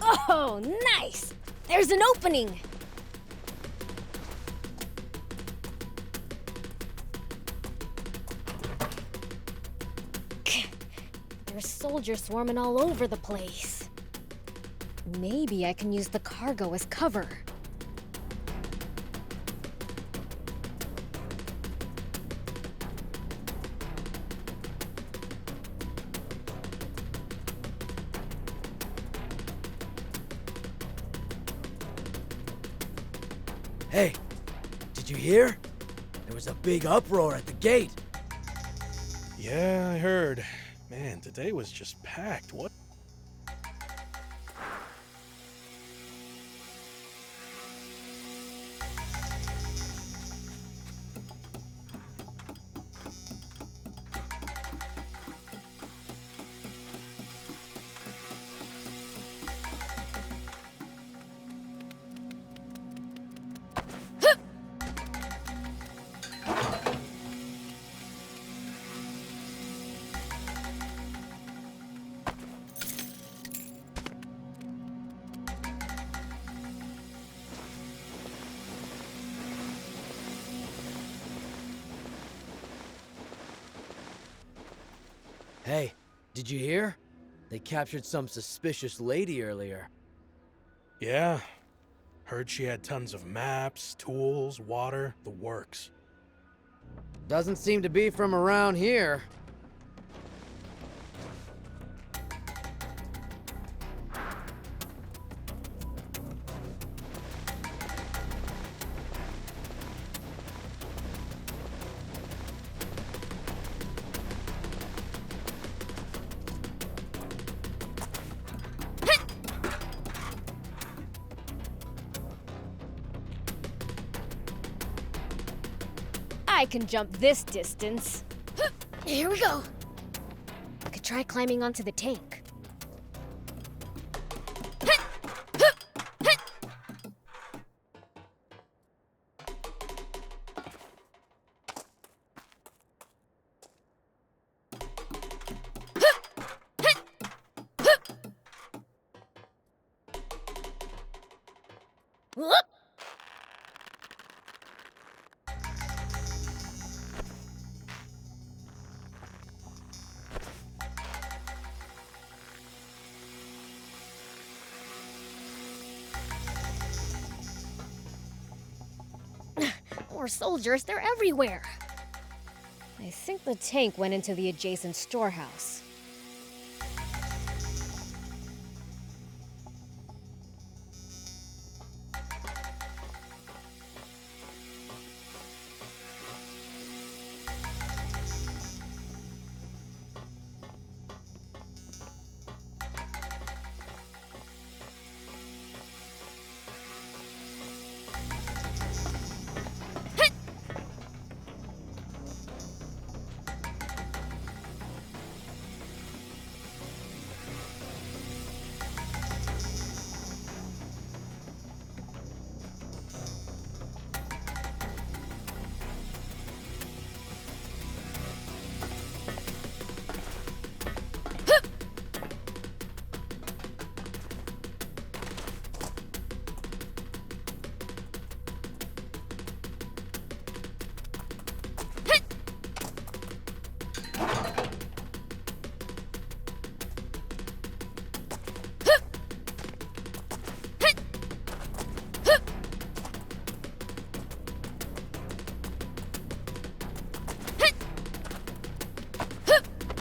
Oh, nice! There's an opening! There's soldiers swarming all over the place. Maybe I can use the cargo as cover. Hey, did you hear? There was a big uproar at the gate. Yeah, I heard. Man, today was just packed. What? Hey, did you hear? They captured some suspicious lady earlier. Yeah. Heard she had tons of maps, tools, water, the works. Doesn't seem to be from around here. I can jump this distance. Here we go. I could try climbing onto the tank. Whoop! More soldiers, they're everywhere. I think the tank went into the adjacent storehouse.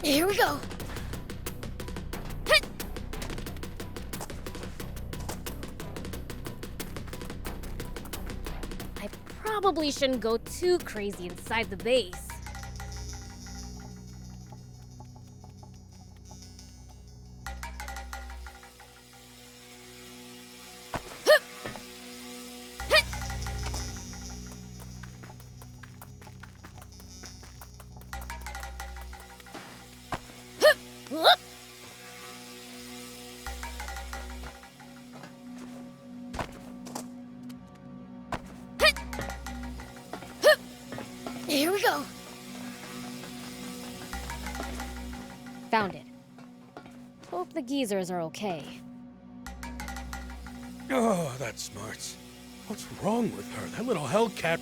Here we go. I probably shouldn't go too crazy inside the base. Whoop! Here we go. Found it. Hope the geezers are okay. Oh, that smarts. What's wrong with her? That little hellcat.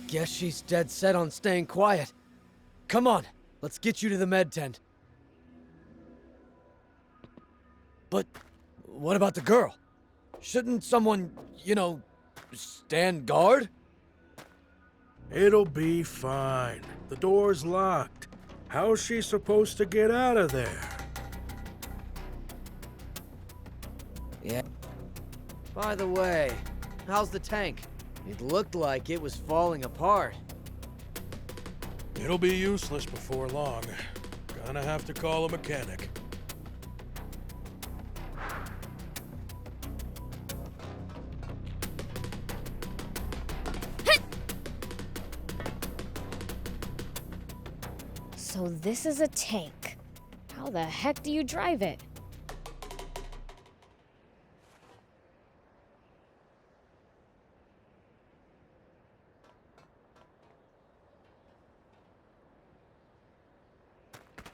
Guess she's dead set on staying quiet. Come on, let's get you to the med tent. But what about the girl? Shouldn't someone, stand guard? It'll be fine. The door's locked. How's she supposed to get out of there? Yeah. By the way, how's the tank? It looked like it was falling apart. It'll be useless before long. Gonna have to call a mechanic. So this is a tank. How the heck do you drive it?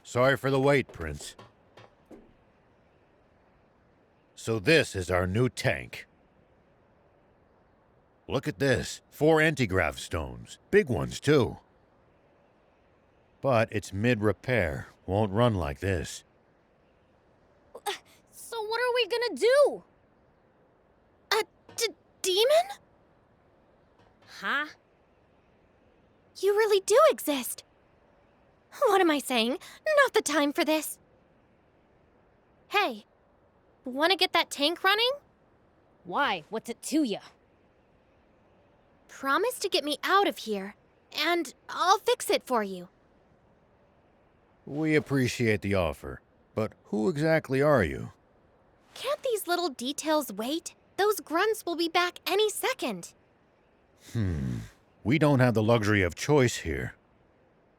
Sorry for the wait, Prince. So this is our new tank. Look at this. 4 anti-grav stones. Big ones, too. But it's mid-repair. Won't run like this. So what are we gonna do? A demon? Huh? You really do exist. What am I saying? Not the time for this. Hey, wanna get that tank running? Why? What's it to ya? Promise to get me out of here, and I'll fix it for you. We appreciate the offer, but who exactly are you? Can't these little details wait? Those grunts will be back any second. We don't have the luxury of choice here.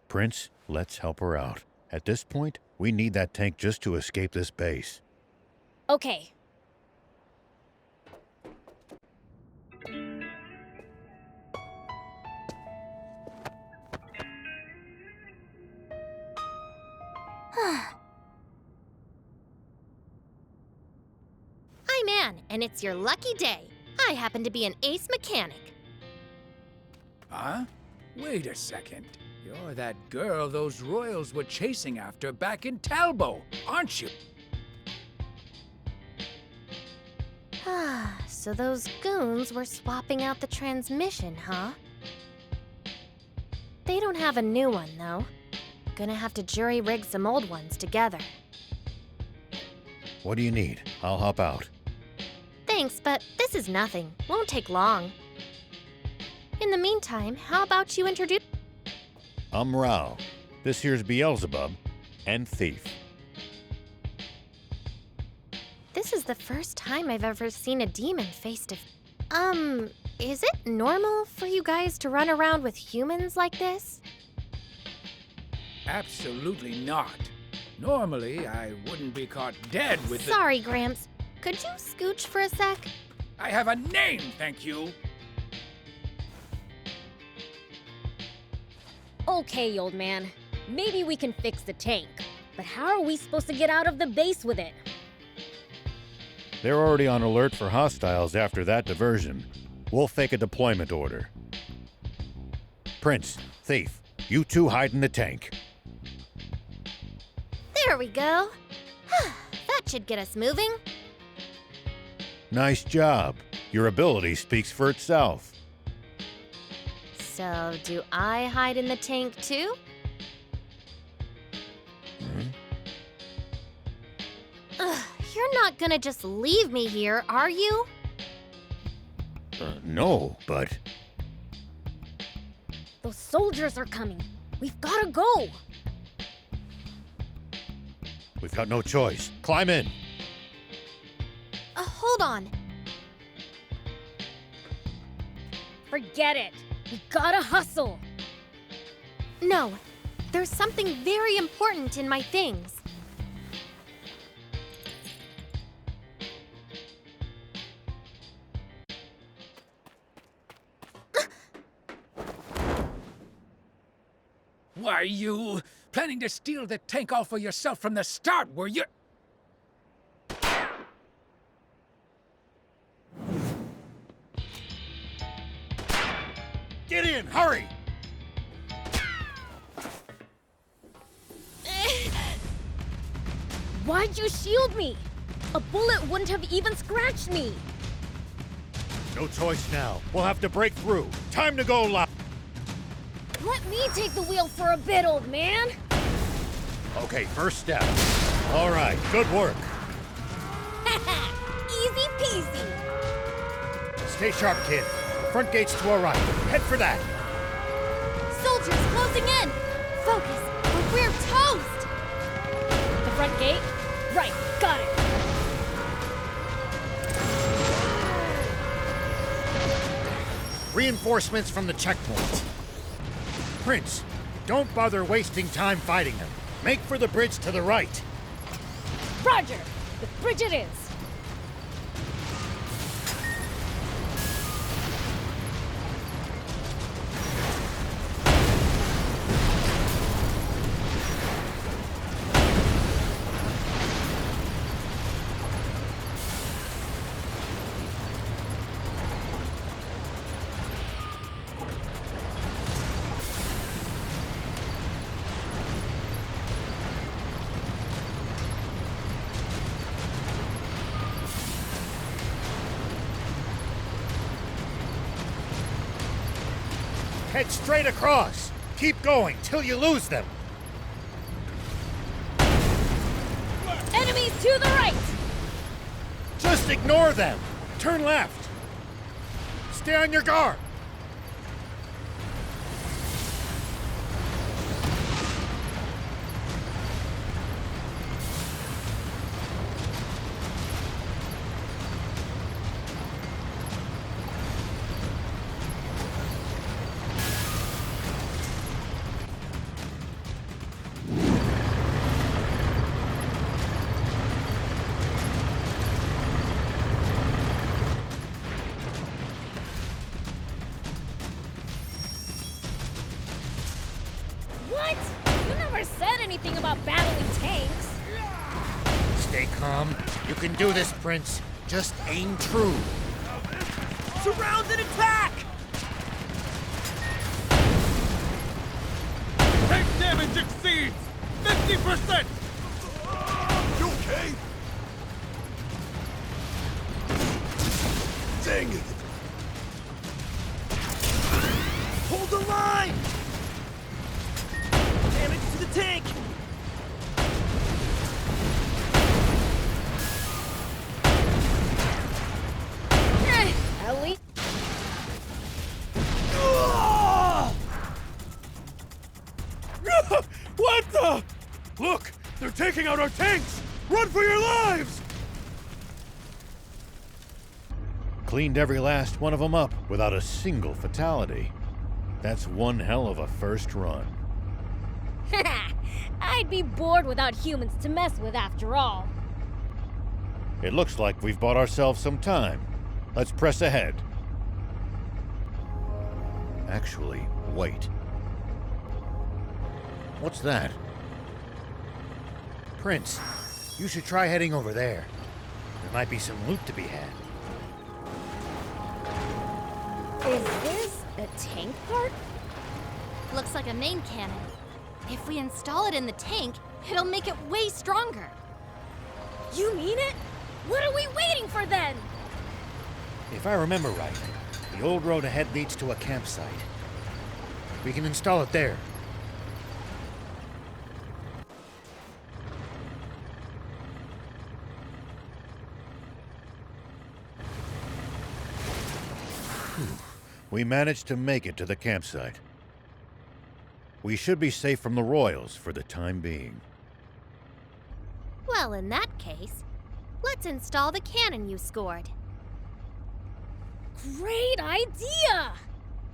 Prince, let's help her out. At this point, we need that tank just to escape this base. Okay. I'm Anne, and it's your lucky day. I happen to be an ace mechanic. Huh? Wait a second. You're that girl those royals were chasing after back in Talbot, aren't you? So those goons were swapping out the transmission, huh? They don't have a new one, though. Gonna have to jury-rig some old ones together. What do you need? I'll hop out. Thanks, but this is nothing. Won't take long. In the meantime, how about you introduce... I'm Rao. This here's Beelzebub and Thief. This is the first time I've ever seen a demon face to... is it normal for you guys to run around with humans like this? Absolutely not. Normally, I wouldn't be caught dead with the... Sorry, Gramps. Could you scooch for a sec? I have a name, thank you. Okay, old man. Maybe we can fix the tank. But how are we supposed to get out of the base with it? They're already on alert for hostiles after that diversion. We'll fake a deployment order. Prince, Thief, you two hide in the tank. There we go. That should get us moving. Nice job. Your ability speaks for itself. So, do I hide in the tank too? Ugh, you're not gonna just leave me here, are you? No, but... Those soldiers are coming. We've gotta go. We've got no choice. Climb in. Hold on. Forget it. We gotta hustle. No, there's something very important in my things. Why, you planning to steal the tank all for yourself from the start, were you? Get in, hurry! Why'd you shield me? A bullet wouldn't have even scratched me. No choice now. We'll have to break through. Time to go live. Let me take the wheel for a bit, old man. Okay, first step. All right, good work. Easy peasy. Stay sharp, kid. The front gate's to our right. Head for that. Soldiers closing in! Focus, or we're toast! The front gate? Right, got it. Reinforcements from the checkpoint. Prince, don't bother wasting time fighting them. Make for the bridge to the right. Roger. The bridge it is. Head straight across. Keep going till you lose them. Enemies to the right. Just ignore them. Turn left. Stay on your guard. What? You never said anything about battling tanks. Stay calm. You can do this, Prince. Just aim true. Surround and attack! Tank damage exceeds 50%! You okay? Dang it! Hold the line! Damage to the tank! Ellie? What the? Look! They're taking out our tanks! Run for your lives! Cleaned every last one of them up without a single fatality. That's one hell of a first run. I'd be bored without humans to mess with after all. It looks like we've bought ourselves some time. Let's press ahead. Actually, wait. What's that? Prince, you should try heading over there. There might be some loot to be had. Is this a tank part? Looks like a main cannon. If we install it in the tank, it'll make it way stronger. You mean it? What are we waiting for then? If I remember right, the old road ahead leads to a campsite. We can install it there. We managed to make it to the campsite. We should be safe from the Royals for the time being. Well, in that case, let's install the cannon you scored. Great idea!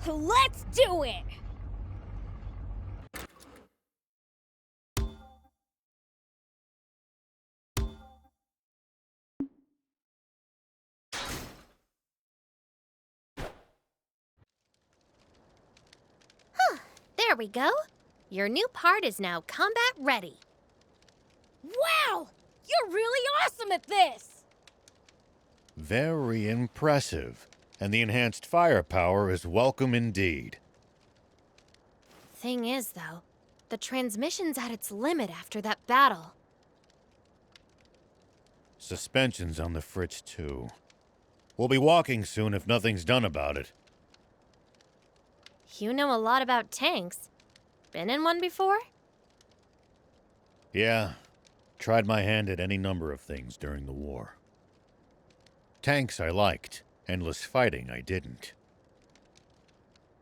Let's do it! There we go. Your new part is now combat ready. Wow! You're really awesome at this! Very impressive. And the enhanced firepower is welcome indeed. Thing is, though, the transmission's at its limit after that battle. Suspension's on the fritz, too. We'll be walking soon if nothing's done about it. You know a lot about tanks. Been in one before? Yeah. Tried my hand at any number of things during the war. Tanks I liked. Endless fighting I didn't.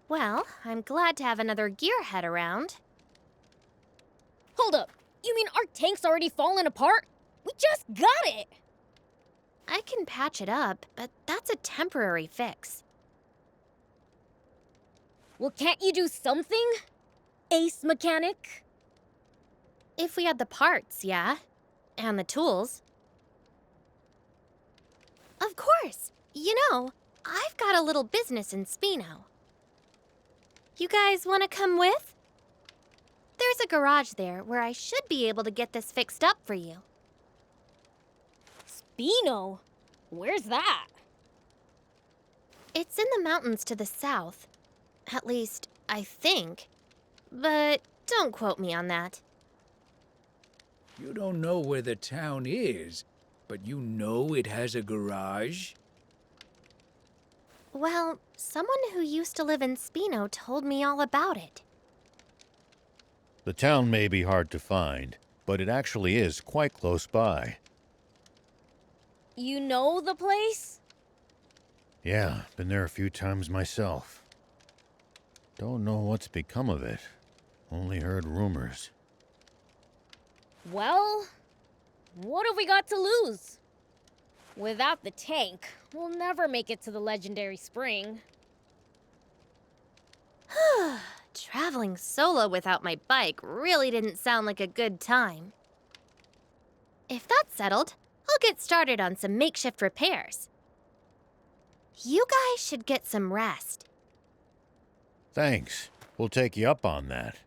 Well, I'm glad to have another gearhead around. Hold up. You mean our tank's already fallen apart? We just got it! I can patch it up, but that's a temporary fix. Well, can't you do something? Ace mechanic? If we had the parts, yeah. And the tools. Of course! You know, I've got a little business in Spino. You guys want to come with? There's a garage there where I should be able to get this fixed up for you. Spino? Where's that? It's in the mountains to the south. At least, I think. But don't quote me on that. You don't know where the town is, but you know it has a garage? Well, someone who used to live in Spino told me all about it. The town may be hard to find, but it actually is quite close by. You know the place? Yeah, been there a few times myself. Don't know what's become of it. Only heard rumors. Well, what have we got to lose? Without the tank, we'll never make it to the legendary spring. Traveling solo without my bike really didn't sound like a good time. If that's settled, I'll get started on some makeshift repairs. You guys should get some rest. Thanks. We'll take you up on that.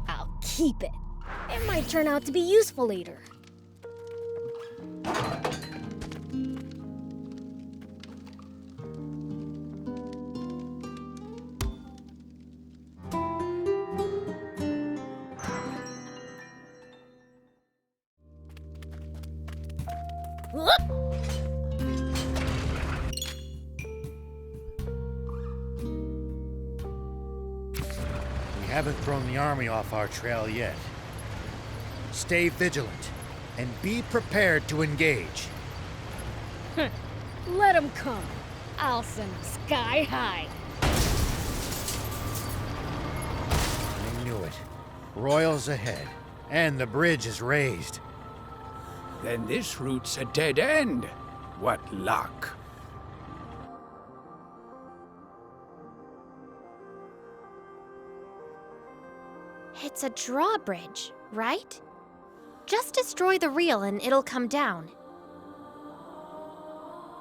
I'll keep it. It might turn out to be useful later. We haven't thrown the army off our trail yet. Stay vigilant, and be prepared to engage. Let them come. I'll send them sky high. I knew it. Royals ahead, and the bridge is raised. Then this route's a dead end. What luck. It's a drawbridge, right? Just destroy the reel and it'll come down.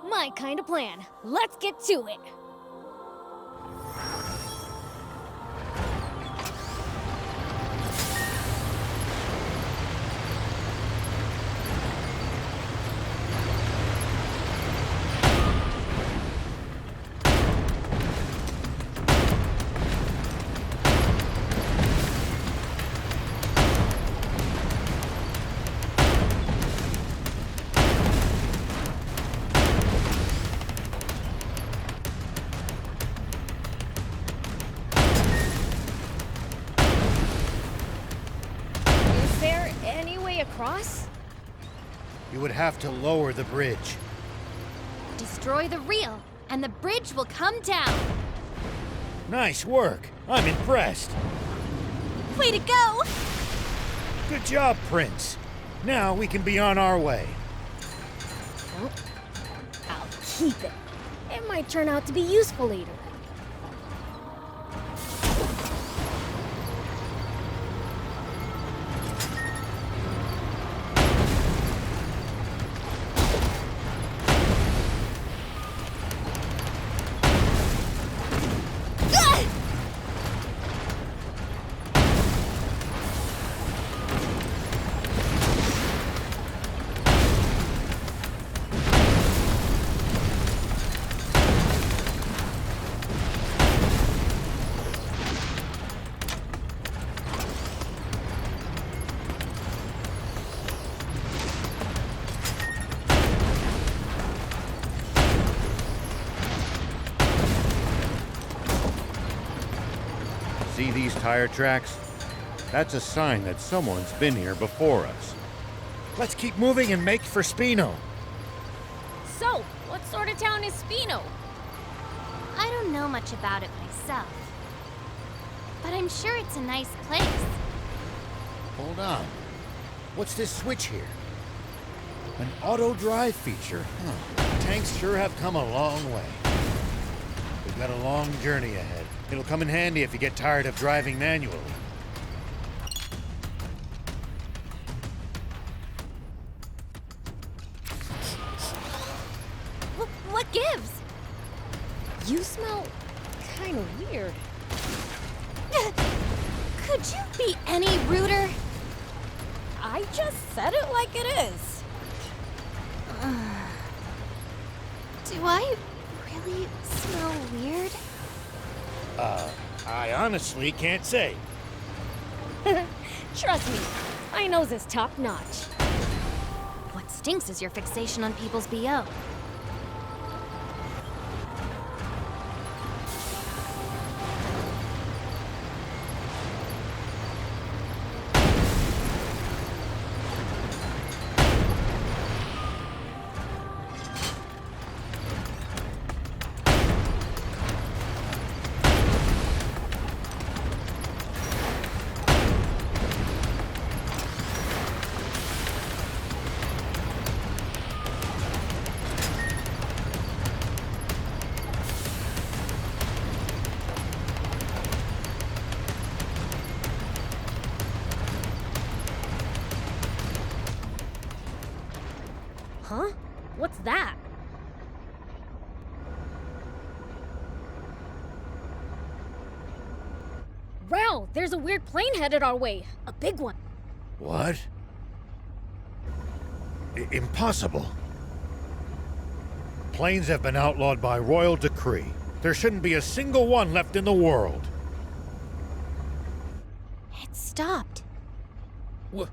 My kind of plan. Let's get to it. Is there any way across? You would have to lower the bridge. Destroy the reel, and the bridge will come down. Nice work. I'm impressed. Way to go! Good job, Prince. Now we can be on our way. I'll keep it. It might turn out to be useful later. See these tire tracks? That's a sign that someone's been here before us. Let's keep moving and make for Spino. So, what sort of town is Spino? I don't know much about it myself, but I'm sure it's a nice place. Hold on. What's this switch here? An auto drive feature? Huh. Tanks sure have come a long way. We've got a long journey ahead. It'll come in handy if you get tired of driving manually. What gives? You smell kind of weird. Could you be any ruder? I just said it like it is. Do I really smell weird? I honestly can't say. Trust me, my nose is top notch. What stinks is your fixation on people's BO. Huh? What's that? Wow, there's a weird plane headed our way. A big one. What? Impossible. Planes have been outlawed by royal decree. There shouldn't be a single one left in the world. It stopped. What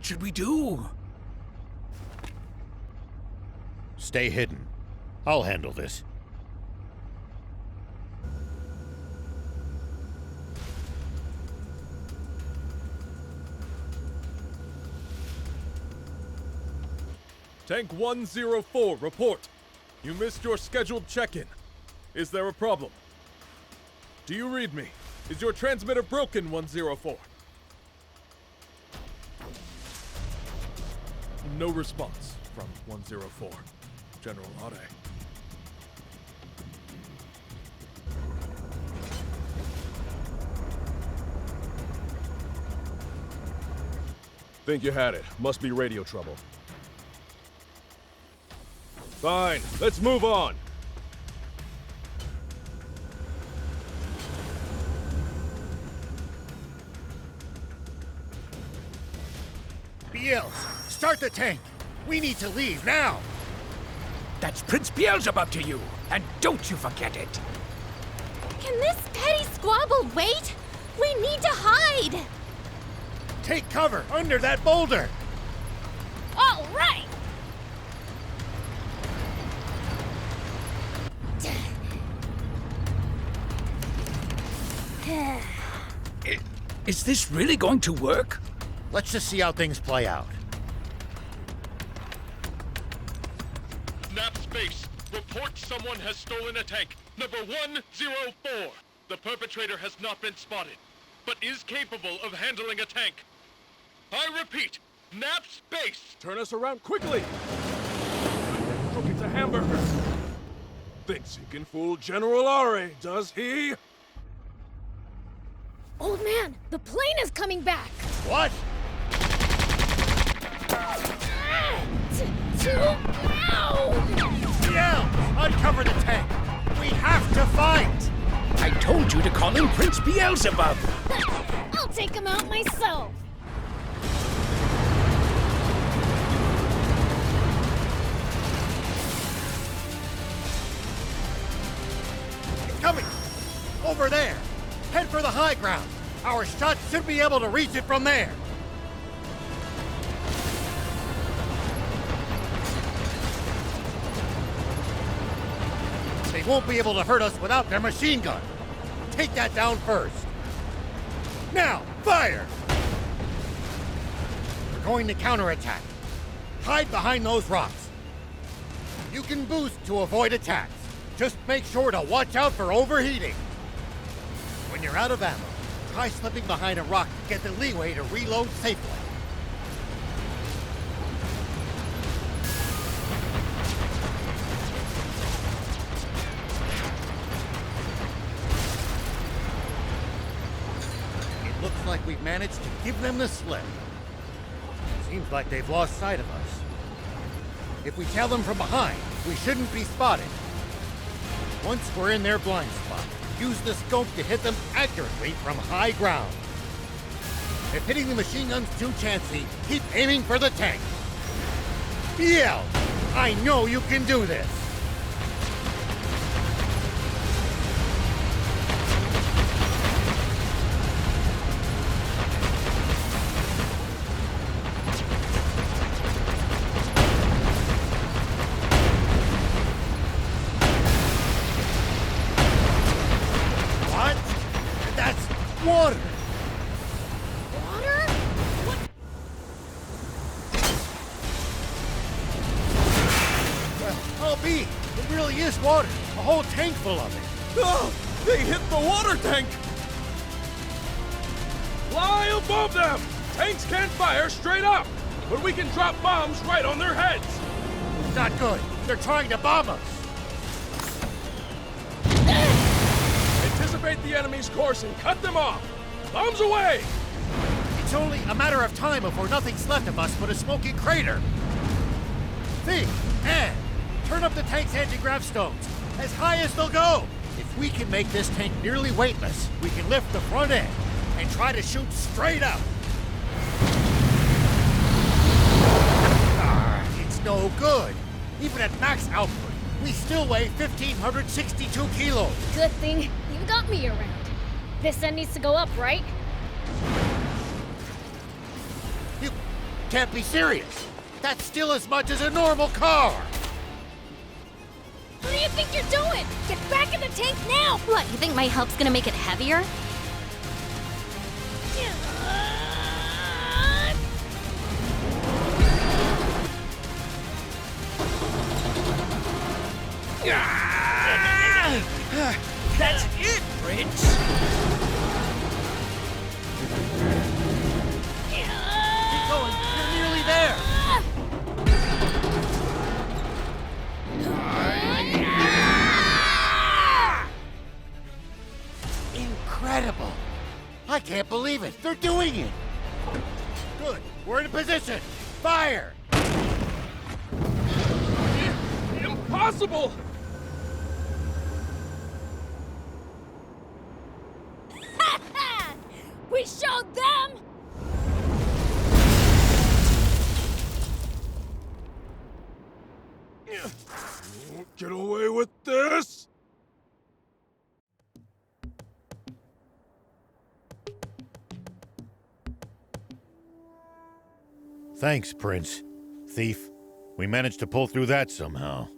should we do? Stay hidden. I'll handle this. Tank 104, report. You missed your scheduled check-in. Is there a problem? Do you read me? Is your transmitter broken, 104? No response from 104. General Ade. Think you had it. Must be radio trouble. Fine, let's move on. Biels, start the tank. We need to leave now. That's Prince Beelzebub to you, and don't you forget it. Can this petty squabble wait? We need to hide! Take cover under that boulder. All right! Is this really going to work? Let's just see how things play out. Nap Space, report someone has stolen a tank. Number 104. The perpetrator has not been spotted, but is capable of handling a tank. I repeat, Nap Space! Turn us around quickly! It's a hamburger. Thinks he can fool General Are, does he? Old man, the plane is coming back! What? Biels, uncover the tank. We have to fight. I told you to call him Prince Beelzebub. I'll take him out myself! Coming! Over there! Head for the high ground! Our shots should be able to reach it from there! They won't be able to hurt us without their machine gun! Take that down first! Now, fire! We're going to counterattack. Hide behind those rocks. You can boost to avoid attacks. Just make sure to watch out for overheating. When you're out of ammo, try slipping behind a rock to get the leeway to reload safely. It looks like we've managed to give them the slip. Seems like they've lost sight of us. If we tail them from behind, we shouldn't be spotted. Once we're in their blind spot, use the scope to hit them accurately from high ground. If hitting the machine gun's too chancy, keep aiming for the tank. Yell! I know you can do this! What? That's water! Water? What? I'll be. It really is water. A whole tank full of it. Oh, they hit the water tank! Fly above them! Tanks can't fire straight up, but we can drop bombs right on their heads. Not good. They're trying to bomb us. Anticipate the enemy's course and cut them off. Bombs away! It's only a matter of time before nothing's left of us but a smoking crater. Think, and turn up the tank's anti-grav stones as high as they'll go. If we can make this tank nearly weightless, we can lift the front end and try to shoot straight up. It's no good. Even at max output, we still weigh 1,562 kilos. Good thing you got me around. This end needs to go up, right? You can't be serious. That's still as much as a normal car. What do you think you're doing? Get back in the tank now! What, you think my help's gonna make it heavier? That's it, Prince! Keep going. You're nearly there. Incredible. I can't believe it. They're doing it. Good. We're in position. Fire. Impossible! We showed them! Get away with this! Thanks, Prince. Thief. We managed to pull through that somehow.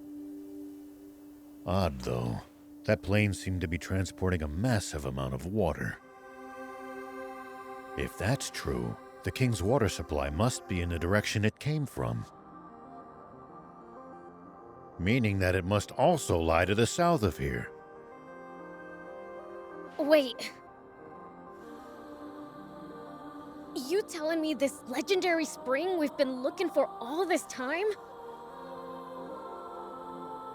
Odd, though. That plane seemed to be transporting a massive amount of water. If that's true, the King's water supply must be in the direction it came from. Meaning that it must also lie to the south of here. Wait. You telling me this legendary spring we've been looking for all this time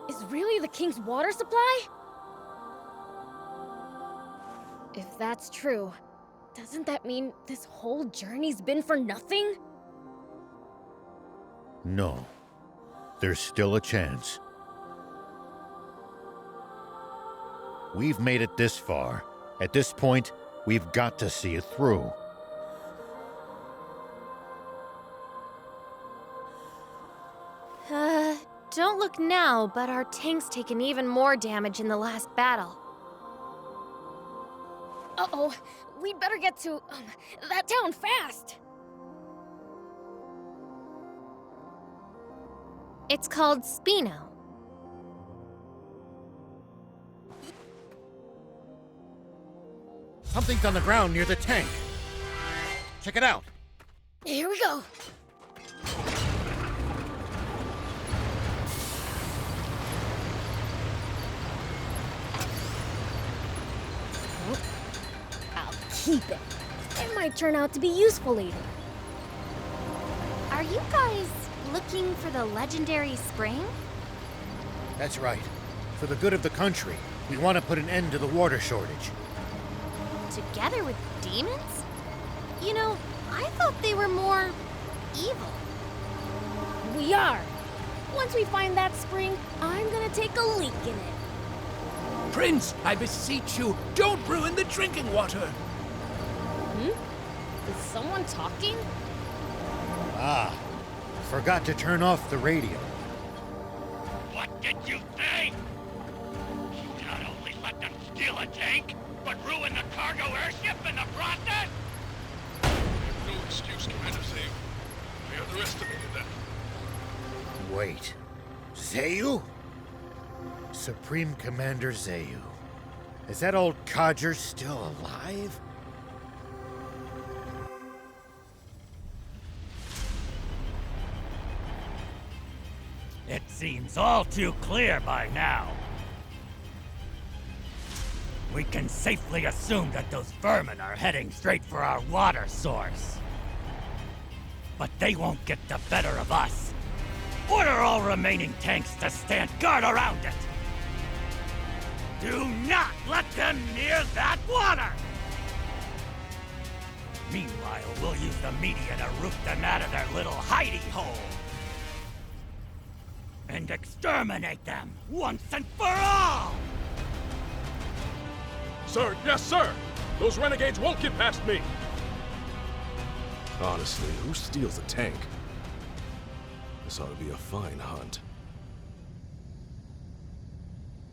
is really the King's water supply? If that's true, doesn't that mean this whole journey's been for nothing? No. There's still a chance. We've made it this far. At this point, we've got to see it through. Don't look now, but our tank's taken even more damage in the last battle. Uh-oh, we'd better get to that town fast. It's called Spino. Something's on the ground near the tank. Check it out. Here we go. Oh, I'll keep it. It might turn out to be useful later. Are you guys looking for the legendary spring? That's right. For the good of the country, we want to put an end to the water shortage. Together with demons? You know, I thought they were more evil. We are. Once we find that spring, I'm gonna take a leak in it. Prince, I beseech you, don't ruin the drinking water. Is someone talking? Ah, forgot to turn off the radio. What did you say? Not only let them steal a tank, but ruin the cargo airship in the process? I have no excuse, Commander Zayu. I underestimated that. Wait. Zayu? Supreme Commander Zayu. Is that old codger still alive? It seems all too clear by now. We can safely assume that those vermin are heading straight for our water source. But they won't get the better of us. Order all remaining tanks to stand guard around it. Do not let them near that water! Meanwhile, we'll use the media to root them out of their little hidey hole. And exterminate them once and for all! Sir, yes, sir! Those renegades won't get past me! Honestly, who steals a tank? This ought to be a fine hunt.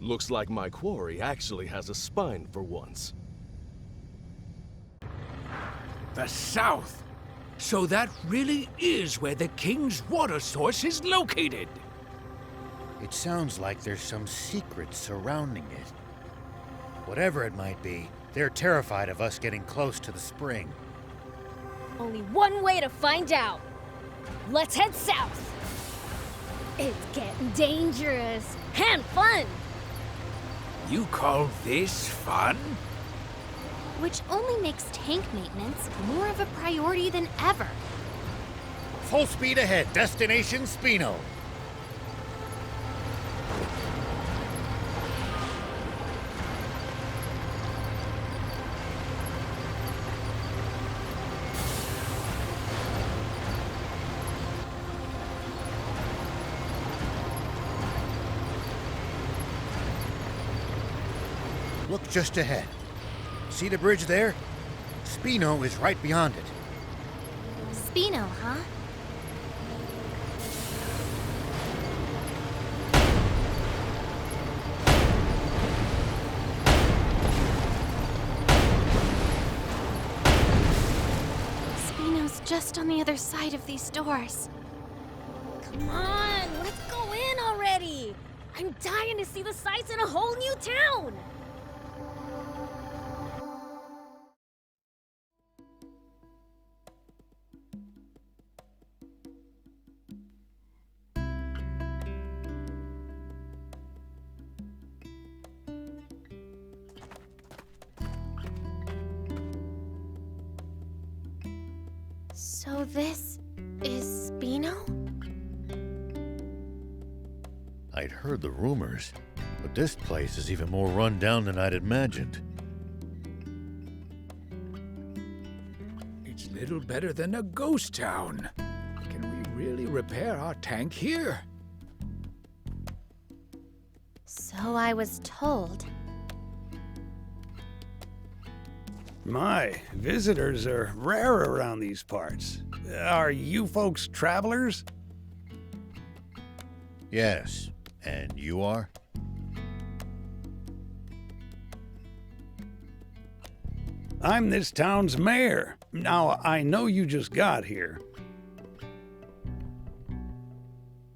Looks like my quarry actually has a spine for once. The south. So that really is where the king's water source is located. It sounds like there's some secret surrounding it. Whatever it might be, they're terrified of us getting close to the spring. Only one way to find out. Let's head south. It's getting dangerous and fun. You call this fun? Which only makes tank maintenance more of a priority than ever. Full speed ahead, destination Spino. Look just ahead. See the bridge there? Spino is right beyond it. Spino, huh? Spino's just on the other side of these doors. Come on, let's go in already. I'm dying to see the sights in a whole new town. So this is Spino? I'd heard the rumors, but this place is even more run down than I'd imagined. It's little better than a ghost town. Can we really repair our tank here? So I was told. My, visitors are rare around these parts. Are you folks travelers? Yes, and you are? I'm this town's mayor. Now, I know you just got here.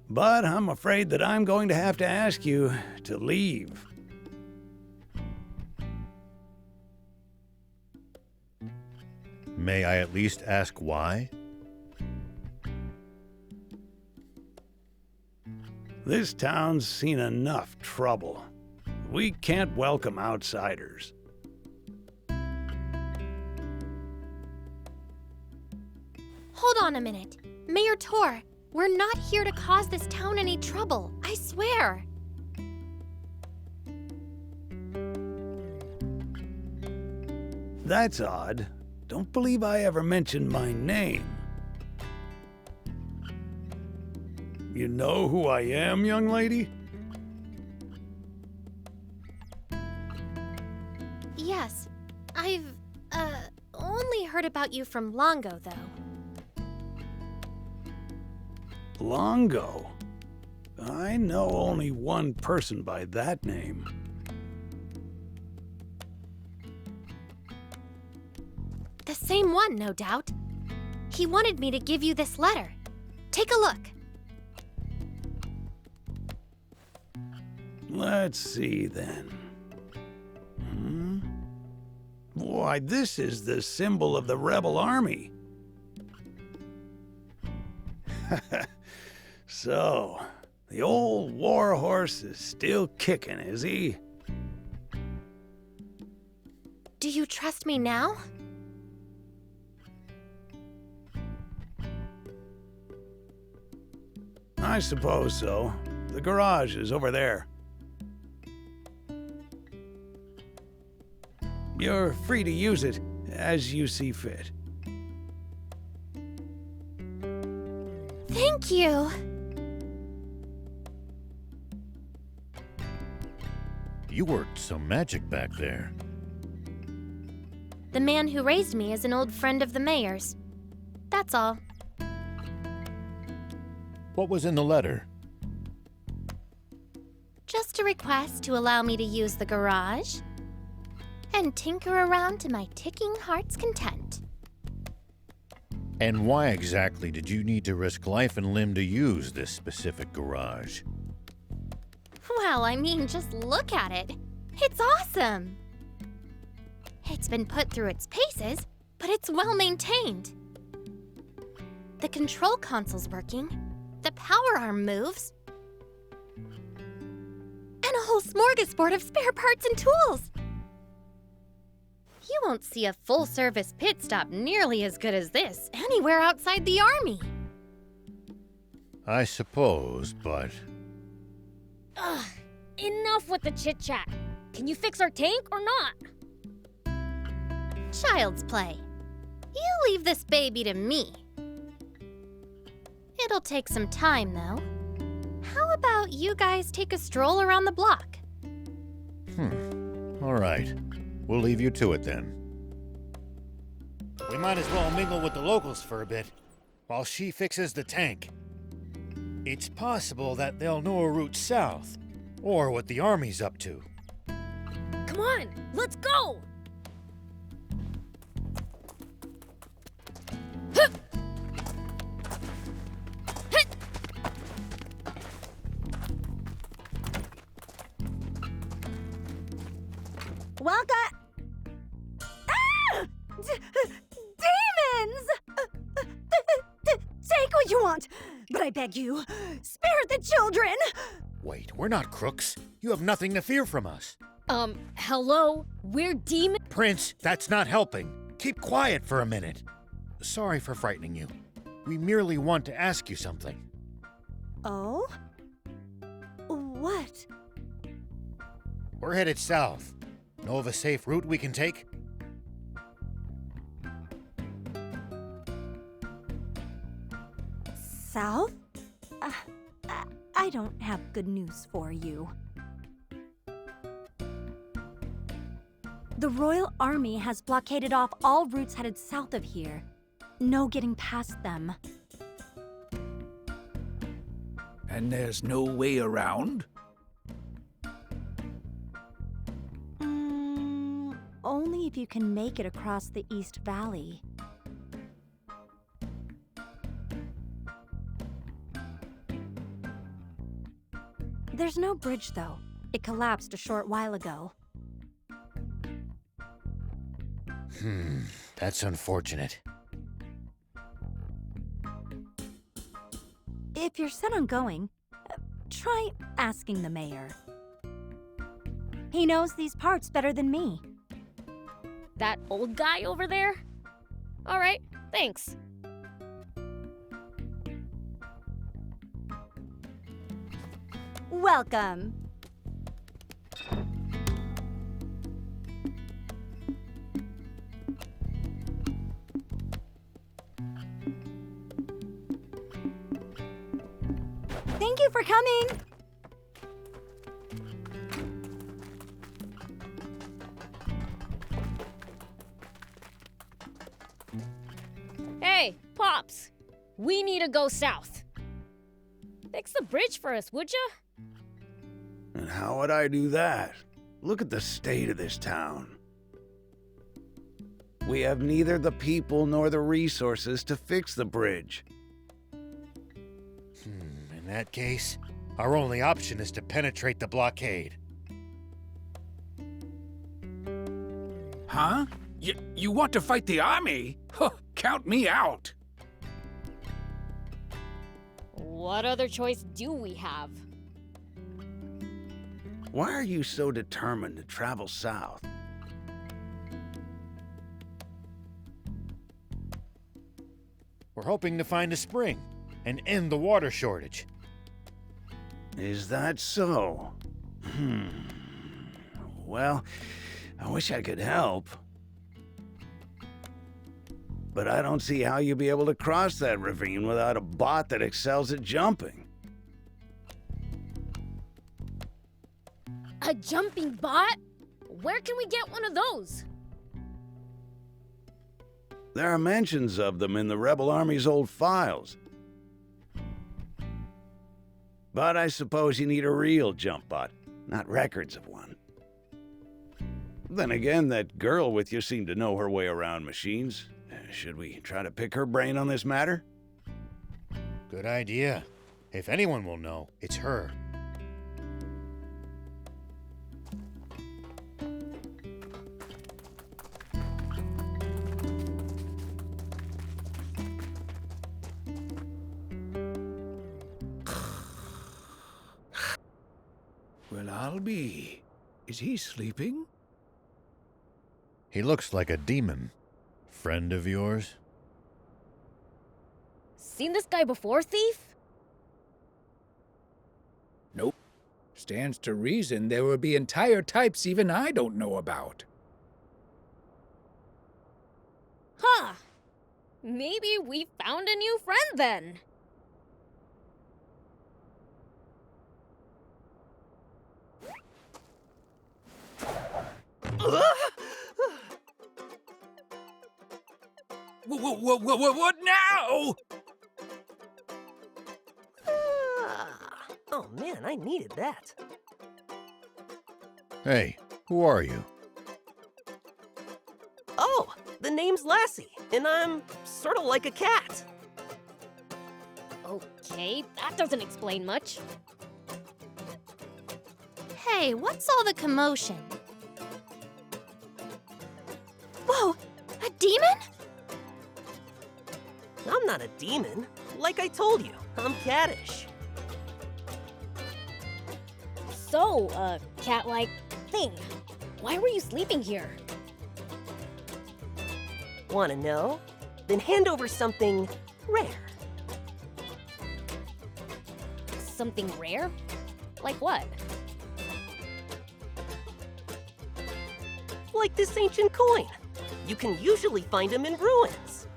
But I'm afraid that I'm going to have to ask you to leave. May I at least ask why? This town's seen enough trouble. We can't welcome outsiders. Hold on a minute. Mayor Tor, we're not here to cause this town any trouble. I swear. That's odd. Don't believe I ever mentioned my name. You know who I am, young lady? Yes. I've, only heard about you from Longo, though. Longo? I know only one person by that name. The same one, no doubt. He wanted me to give you this letter. Take a look. Let's see then. Why, this is the symbol of the rebel army. So, the old war horse is still kicking, is he? Do you trust me now? I suppose so. The garage is over there. You're free to use it as you see fit. Thank you. You worked some magic back there. The man who raised me is an old friend of the mayor's. That's all. What was in the letter? Just a request to allow me to use the garage and tinker around to my ticking heart's content. And why exactly did you need to risk life and limb to use this specific garage? Well, I mean, just look at it. It's awesome. It's been put through its paces, but it's well maintained. The control console's working, the power arm moves, and a whole smorgasbord of spare parts and tools. You won't see a full-service pit stop nearly as good as this anywhere outside the army. I suppose, but... Ugh, enough with the chit-chat. Can you fix our tank or not? Child's play. You leave this baby to me. It'll take some time, though. How about you guys take a stroll around the block? All right. We'll leave you to it then. We might as well mingle with the locals for a bit, while she fixes the tank. It's possible that they'll know a route south, or what the army's up to. Come on, let's go! Welcome. Ah! Demons! Take what you want, but I beg you, spare the children! Wait, we're not crooks. You have nothing to fear from us. Hello? We're demon- Prince, that's not helping. Keep quiet for a minute. Sorry for frightening you. We merely want to ask you something. Oh? What? We're headed south. Know of a safe route we can take? South? I don't have good news for you. The Royal Army has blockaded off all routes headed south of here. No getting past them. And there's no way around? Only if you can make it across the East Valley. There's no bridge, though. It collapsed a short while ago. That's unfortunate. If you're set on going, try asking the mayor. He knows these parts better than me. That old guy over there? All right, thanks. Welcome. Thank you for coming. Hey, Pops. We need to go south. Fix the bridge for us, would ya? And how would I do that? Look at the state of this town. We have neither the people nor the resources to fix the bridge. In that case, our only option is to penetrate the blockade. Huh? You want to fight the army? Huh, count me out. What other choice do we have? Why are you so determined to travel south? We're hoping to find a spring and end the water shortage. Is that so? Well, I wish I could help. But I don't see how you'll be able to cross that ravine without a bot that excels at jumping. A jumping bot? Where can we get one of those? There are mentions of them in the Rebel Army's old files. But I suppose you need a real jump bot, not records of one. Then again, that girl with you seemed to know her way around machines. Should we try to pick her brain on this matter? Good idea. If anyone will know, it's her. Well, I'll be. Is he sleeping? He looks like a demon. Friend of yours? Seen this guy before, thief? Nope. Stands to reason there will be entire types even I don't know about. Huh. Maybe we found a new friend then. What now? Oh man, I needed that. Hey, who are you? Oh, the name's Lassie, and I'm sort of like a cat. Okay, that doesn't explain much. Hey, what's all the commotion? Whoa, a demon? I'm not a demon. Like I told you, I'm cattish. So, cat-like thing. Why were you sleeping here? Wanna know? Then hand over something rare. Something rare? Like what? Like this ancient coin. You can usually find them in ruins.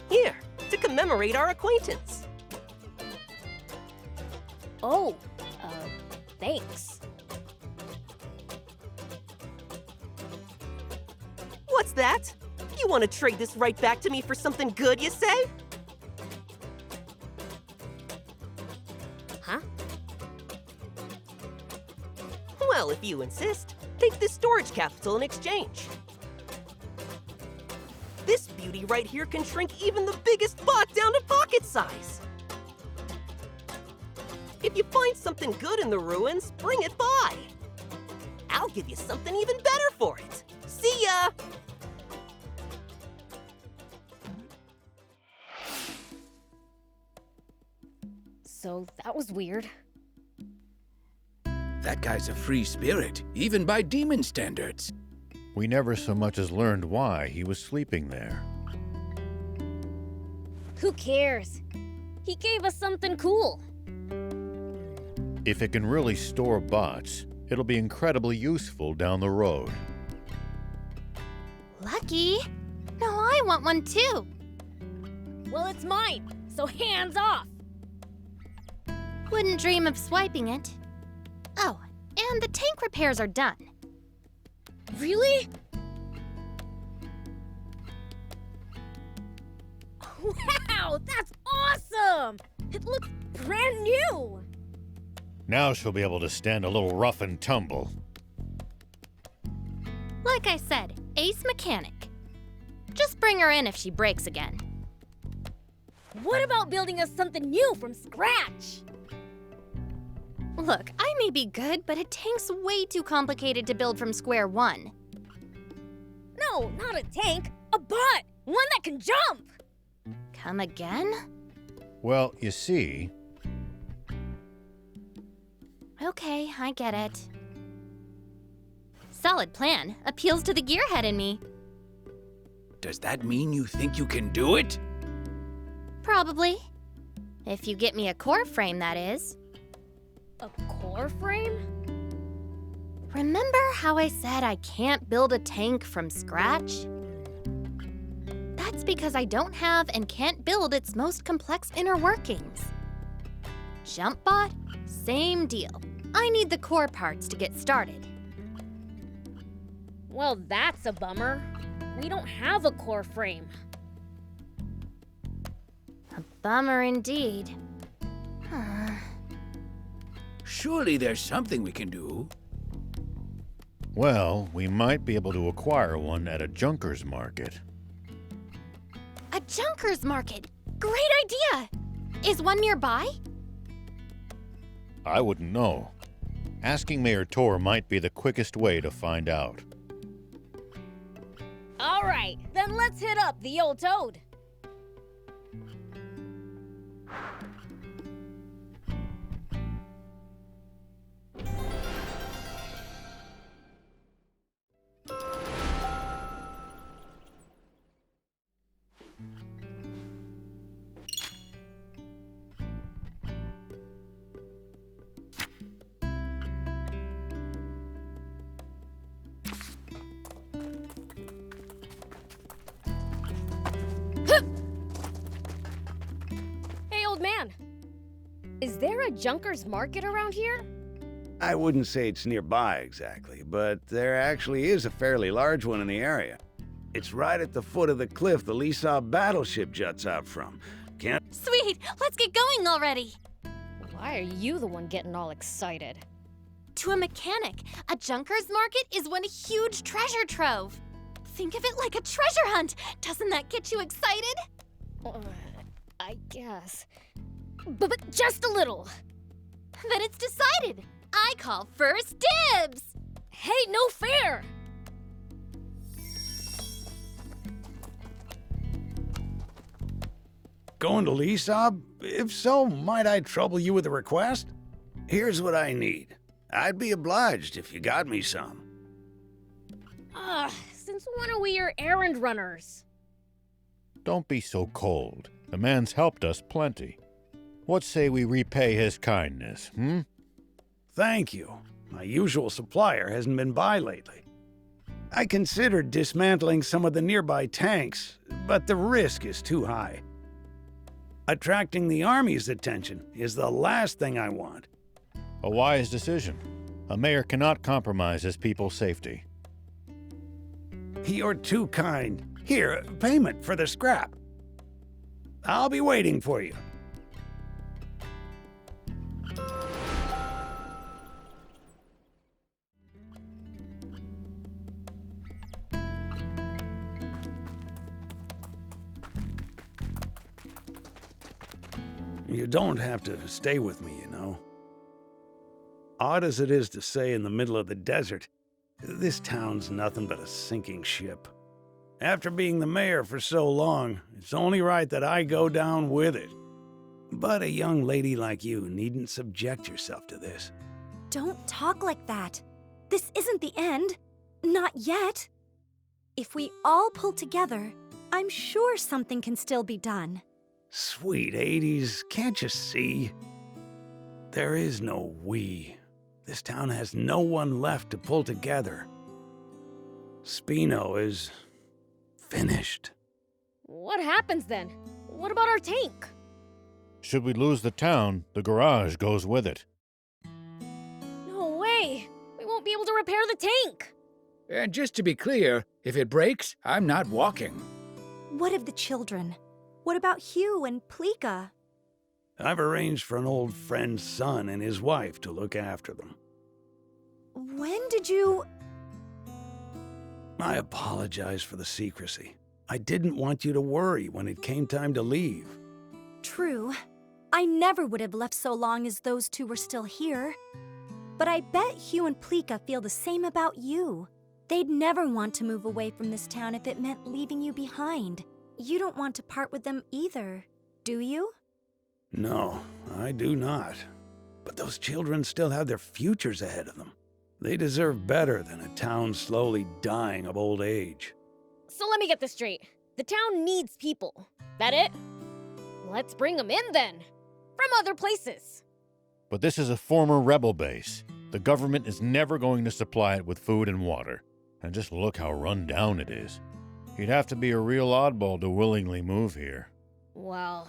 Here, to commemorate our acquaintance. Oh, thanks. What's that? You want to trade this right back to me for something good, you say? Huh? Well, if you insist, take this storage capsule in exchange. This beauty right here can shrink even the biggest bot down to pocket size. If you find something good in the ruins, bring it by. I'll give you something even better for it. See ya! so that was weird. That guy's a free spirit, even by demon standards. We never so much as learned why he was sleeping there. Who cares? He gave us something cool. If it can really store bots, it'll be incredibly useful down the road. Lucky. No, I want one too. Well, it's mine, so hands off. Wouldn't dream of swiping it. Oh, and the tank repairs are done. Really? Wow, that's awesome! It looks brand new! Now she'll be able to stand a little rough and tumble. Like I said, ace mechanic. Just bring her in if she breaks again. What about building us something new from scratch? Look, I may be good, but a tank's way too complicated to build from square one. No, not a tank. A bot! One that can jump! Come again? Well, you see... Okay, I get it. Solid plan. Appeals to the gearhead in me. Does that mean you think you can do it? Probably. If you get me a core frame, that is. A core frame? Remember how I said I can't build a tank from scratch? That's because I don't have and can't build its most complex inner workings. JumpBot? Same deal. I need the core parts to get started. Well, that's a bummer. We don't have a core frame. A bummer indeed. Surely there's something we can do. Well, we might be able to acquire one at a junker's market. A junker's market! Great idea! Is one nearby? I wouldn't know. Asking Mayor Tor might be the quickest way to find out. All right, then let's hit up the old toad. Man, is there a junker's market around here? I wouldn't say it's nearby exactly, but there actually is a fairly large one in the area. It's right at the foot of the cliff the Lisab battleship juts out from. Can't... Sweet! Let's get going already! Why are you the one getting all excited? To a mechanic, a junker's market is one huge treasure trove. Think of it like a treasure hunt. Doesn't that get you excited? I guess. But just a little. Then it's decided. I call first dibs. Hey, no fair! Going to Lisab? If so, might I trouble you with a request? Here's what I need. I'd be obliged if you got me some. Since when are we your errand runners? Don't be so cold. The man's helped us plenty. What say we repay his kindness, Thank you. My usual supplier hasn't been by lately. I considered dismantling some of the nearby tanks, but the risk is too high. Attracting the Army's attention is the last thing I want. A wise decision. A mayor cannot compromise his people's safety. You're too kind. Here, payment for the scrap. I'll be waiting for you. You don't have to stay with me, you know. Odd as it is to say in the middle of the desert, this town's nothing but a sinking ship. After being the mayor for so long, it's only right that I go down with it. But a young lady like you needn't subject yourself to this. Don't talk like that. This isn't the end. Not yet. If we all pull together, I'm sure something can still be done. Sweet 80s, can't you see? There is no we. This town has no one left to pull together. Spino is finished. What happens then? What about our tank? Should we lose the town, the garage goes with it. No way! We won't be able to repair the tank! And just to be clear, if it breaks, I'm not walking. What of the children? What about Hugh and Pleeka? I've arranged for an old friend's son and his wife to look after them. When did you... I apologize for the secrecy. I didn't want you to worry when it came time to leave. True. I never would have left so long as those two were still here. But I bet Hugh and Pleeka feel the same about you. They'd never want to move away from this town if it meant leaving you behind. You don't want to part with them either, do you? No, I do not. But those children still have their futures ahead of them. They deserve better than a town slowly dying of old age. So let me get this straight. The town needs people. That it? Let's bring them in then. From other places. But this is a former rebel base. The government is never going to supply it with food and water. And just look how run down it is. You'd have to be a real oddball to willingly move here. Well,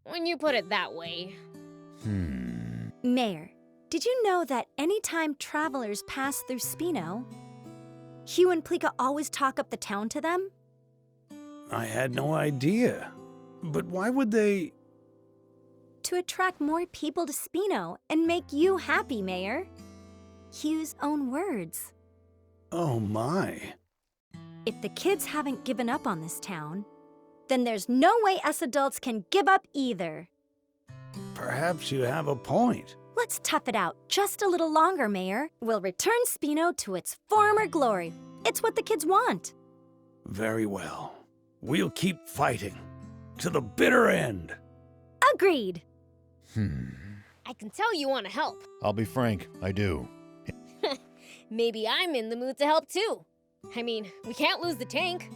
when you put it that way. Mayor, did you know that anytime travelers pass through Spino, Hugh and Pleeka always talk up the town to them? I had no idea. But why would they... To attract more people to Spino and make you happy, Mayor. Hugh's own words. Oh my. If the kids haven't given up on this town, then there's no way us adults can give up either. Perhaps you have a point. Let's tough it out just a little longer, Mayor. We'll return Spino to its former glory. It's what the kids want. Very well. We'll keep fighting. To the bitter end. Agreed. I can tell you want to help. I'll be frank, I do. Maybe I'm in the mood to help too. I mean, we can't lose the tank.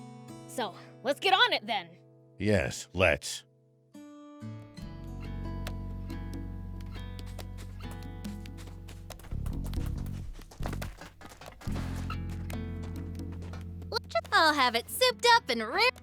So, let's get on it then. Yes, let's. I'll have it souped up and ripped.